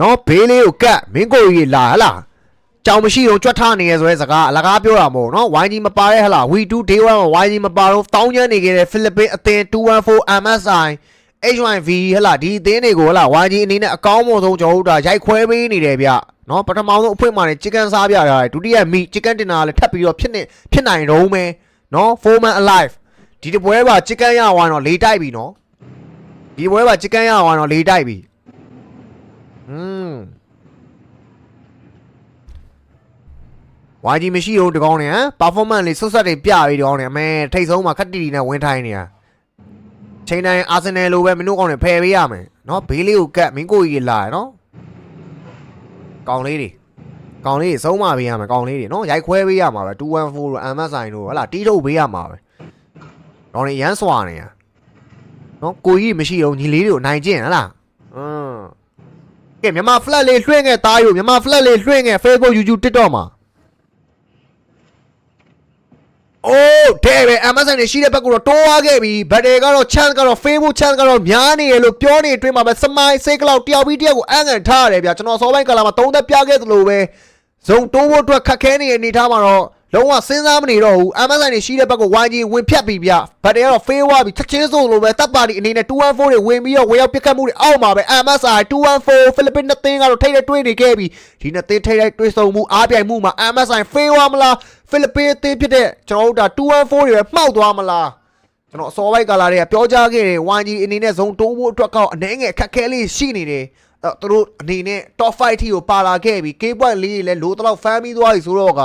နော်ဘေးလေးကိုကတ်မင်းကိုကြီးလာဟလားကြောင်မရှိတော့ကြွက်ထနေရဆိုတဲ့စကားအလကားပြောတာမဟုတ်နော် YG မပါတဲ့ဟလား We2 Day 1 YG မပါတော့တောင်းကျမ်းနေခဲ့တဲ့ဖိလစ်ပင်းအသင်း214 MSI HYV ဟလားဒီအသင်းတွေကိုဟလား YG အနေနဲ့အကောင်းဆုံးကျွန်တော်တို့ဒါရိုက်ခွဲပေးနေတယ်ဗျနော်ပထမဆုံးအဖွင့်မှာနေ chicken စားပြတာဒုတိယ meat chicken dinner လည်းထပ်ပြီးတော့ဖြစ်နိုင်တော့မယ်နော် Foreman Alive ဒီတပွဲပါ chicken ရဝိုင်းတော့လေးတိုက်ပြီနော်ဒီပွဲပါ chicken ရဝိုင်းတော့လေးတိုက်ပြီYG မရှိတော့တကောင်းနေဟမ် performance လေးဆွတ်ဆွတ်တွေပြပြီးတကောင်းနေအမေထိတ်ဆုံးမှာခက်တီတီနဲ့ဝင်းထိုင်းနေတာချိန်တိုင်း Arsenal လိုပဲမင်းတို့ကောင်းနေဖယ်ပေးရမယ်နော်ဘေးလေးကိုကတ်မင်းကိုကြီးလာရနော်ကောင်းလေးတွေစုံးမပေးရမယ်ကောင်းလေးတွေနော်ရိုက်ခွဲပေးရမှာပဲ214တို့ MSI တို့ဟလာတီးထုတ်ပေးရမှာပဲတော့နေရမ်းစွာနေရနော်ကိုကြီးမရှိတော့ညီလေးတွေကိုနိုင်ကျင့်ဟလားကဲမြန်မာ flat လေးလွှင့်ခဲ့သားယူမြန်မာ flat လေးလွှင့်ခဲ့ Facebook YouTube TikTok မှာအိုးတဲ့ပဲ Amazon နဲ့ရှိတဲ့ဘက်ကတော့တိုးသွားခဲ့ပြီဘတ်တယ်ကတော့ chance ကတော့ Facebook chance ကတော့များနေရလို့ပြောနေအတွင်းမှာပဲစမိုင်းစိတ်ကလောက်တယောက်ပြီးတယောက်ကိုအန်ကန်ထားရတယ်ဗျကျွန်တော်စောပိုင်းကာလမှာ3သက်ပြခဲ့သလိုပဲဇုံတိုးဖို့အတွက်ခက်ခဲနေတဲ့အနေထားမှာတော့လုံးဝစဉ်းစားမနေတော့ဘူး Amazon နဲ့ရှိတဲ့ဘက်ကို YG ဝင်ဖြတ်ပြီးဗျဘတ်တယ်ကတော့ fail သွားပြီချက်ချင်းဆိုလိုပဲတပ်ပါတီအနေနဲ့214တွေဝင်ပြီးတော့ဝေရောက်ပစ်ခတ်မှုတွေအောက်မှာပဲ MSI 214 ဖိလစ်ပင်းနှစ်သင်းကတော့ထိတ်တဲ့တွေးနေခဲ့ပြီဒီနှစ်သင်းထိတ်တဲ့တွေးဆုံမှုအားပြိုင်မှုမှာ MSI fail သွားမလားဖိလစ်ပင်းအသင်းဖြစ်တဲ့ကျွန်တော်တို့ဒါ214တွေပဲမှောက်သွားမလားကျွန်တော်အစောပိုင်းကာလတွေကပြောကြားခဲ့တယ် YG အနေနဲ့ဇုံတိုးဖို့အတွက်ကောက်အနေငယ်ခက်ခဲလေးရှိနေတယ်သူတို့အနေနဲ့ top 5 ထိကိုပါလာခဲ့ပြီ K.4 လေးလည်းလိုတလောက်ဖမ်းပြီးသွားပြီဆိုတော့က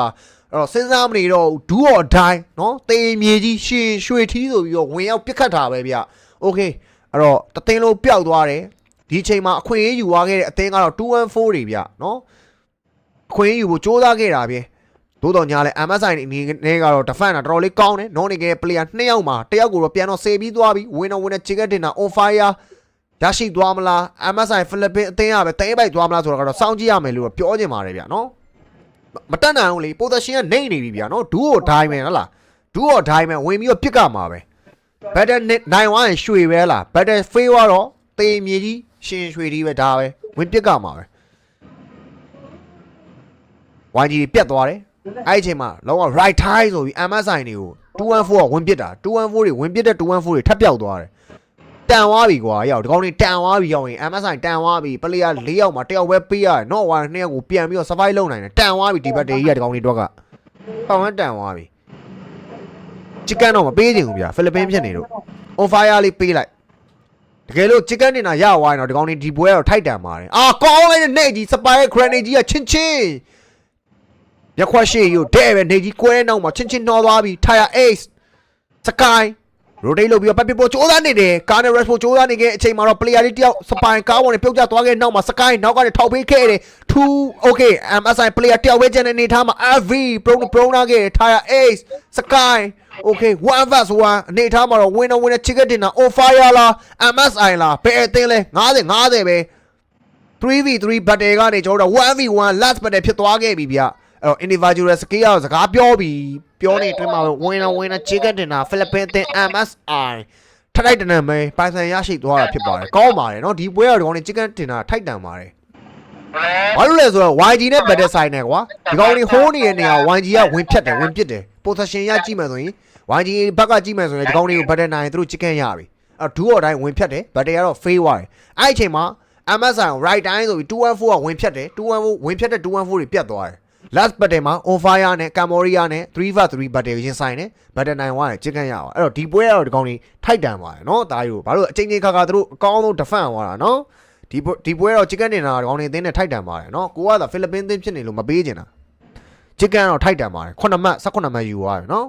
အဲ့တော့စဉ်းစားမနေတော့ဒူးော်ဒိုင်းနော်တေးမြေကြီးရှင်ရွှေထီးဆိုပြီးတော့ဝင်ရောက်ပစ်ခတ်တာပဲဗျโอเคအဲ့တော့တသိန်းလုံးပျောက်သွားတယ်ဒီချိန်မှာအခွင့်အရေးယူသွားခဲ့တဲ့အသင်းကတော့214တွေဗျနော်အခွင့်အရေးယူဖို့စ조사ခဲ့တာဗျသို့တော်ညာလဲ MSI အနေနဲ့ကတော့ defend တာတော်တော်လေးကောင်းတယ်နော်နေခဲ့ player 2ယောက်မှာတစ်ယောက်ကိုတော့ပြန်တော့ဆေးပြီးသွားပြီဝင်တော့ chicken dinner on fire ရရှိသွားမလား MSI ဖိလစ်ပင်းအသင်းကပဲတင်းပိုက်သွားမလားဆိုတော့ကတော့စောင့်ကြည့်ရမယ်လို့ပြောချင်ပါတယ်ဗျနော်မတက်နိုင်ဘူးလေ position ကနေနေပြီဗျာနော်ဒူးကိုဒိုင်းမယ်ဟလားဒူးကိုဒိုင်းမယ်ဝင်ပြီးတော့ပြစ်ကမှာပဲ better နိုင်ဝိုင်းရွှေပဲလား better fail တော့တေးမြေကြီးရှင်ရွှေကြီးပဲဒါပဲဝင်ပြစ်ကမှာပဲ YG ပြတ်သွားတယ်အဲ့ဒီအချိန်မှာလုံးဝ right tie ဆိုပြီး MSI တွေကို214ကဝင်ပြစ်တာ214တွေဝင်ပြစ်တဲ့214တွေထပ်ပြောက်သွားတယ်တန်သွားပြီကွာရောက်ဒီကောင်းနေတန်သွားပြီရောက်ရင် MSI တန်သွားပြီပလေယာ4ယောက်မှာတယောက်ပဲပေးရတယ် not one 2ယောက်ကိုပြန်ပြီးတော့ survive လုပ်နိုင်တယ်တန်သွားပြီဒီဘက်တေးကြီးကဒီကောင်းနေတော့ကပေါင်ဝန်းတန်သွားပြီ chicken တော့မပေးချင်ဘူးဗျာဖိလစ်ပင်းဖြစ်နေတော့ on fire လေးပေးလိုက်တကယ်လို့ chicken တင်တာရသွားရင်တော့ဒီကောင်းနေဒီပွဲကတော့ထိုက်တန်ပါတယ်အာကောင်းလိုက်တဲ့နေကြီးစပိုင်ရဲ့ grenade ကြီးကချင်းရက်ခွက်ရှိယူတဲ့ပဲနေကြီးကွဲနောက်မှာချင်းနှောသွားပြီ tire ace sky rotate လုပ်ပြီးတော့ပတ်ပစ်ဖို့စ조사နေတယ်ကားနဲ့ rest ဖို့စ조사နေခဲ့အချိန်မှာတော့ player လေးတယောက်စပိုင်ကားပေါ်နဲ့ပြုတ်ကျသွားခဲ့နောက်မှာ sky နောက်ကနေထောက်ပေးခဲ့တယ်2 okay MSI player တယောက်ပဲကျန်တဲ့အနေထားမှာ FV pro နာခဲ့ tire ace sky okay 1 vs 1အနေထားမှာတော့ winner chicken dinner on fire လား MSI လားဘယ်အသင်းလဲ50ပဲ 3v3 battle ကနေကျွန်တော်တို့ 1v1 last battle ဖြစ်သွားခဲ့ပြီဗျအဲ့တော့ individual skill ရောစကားပြောပြီးပြောနေအတွင်းမှာပဲ winner chicken dinner Philippines အသင်း MSI ထိုက်တန်တယ်မဲပိုင်ဆိုင်ရရှိသွားတာဖြစ်ပါတယ်ကောင်းပါတယ်เนาะဒီပွဲကတော့ဒီကောင်နေ chicken dinner ထိုက်တန်ပါတယ်ဘာလို့လဲဆိုတော့ YG နဲ့ battle ဆိုင်နေကွာဒီကောင်နေဟိုးနေတဲ့နေရာ YG ကဝင်ဖြတ်တယ်ဝင်ပစ်တယ် position ရကြည့်မယ်ဆိုရင် YG ဘက်ကကြည့်မယ်ဆိုရင်ဒီကောင်တွေကို battle နိုင်သူတို့ chicken ရပြီအဲ့ဒူးော်တိုင်းဝင်ဖြတ်တယ် battle ကတော့ fail သွားတယ်အဲ့အချိန်မှာ MSI right တိုင်းဆိုပြီး214ကဝင်ဖြတ်တယ်214ဝင်ဖြတ်တဲ့214တွေပြတ်သွားတယ်last battle မှာ on fire နဲ့ Cambodia နဲ့ 3v3 battle ရင်ဆိုင်တယ် battle နိုင်သွားတယ်ချစ်ကန်ရပါအဲ့တော့ဒီပွဲကတော့ဒီကောင်ကြီးထိုက်တန်ပါတယ်เนาะဒါယူဘာလို့အချိန်ချင်းခါသူတို့အကောင်းဆုံး defend သွားတာเนาะဒီပွဲတော့ချစ်ကန်နေတာဒီကောင်ကြီးအသင်းနဲ့ထိုက်တန်ပါတယ်เนาะကိုကသာဖိလစ်ပင်းအသင်းဖြစ်နေလို့မပေးချင်တာချစ်ကန်တော့ထိုက်တန်ပါတယ်9မှတ်18မှတ်ယူသွားတယ်เนาะ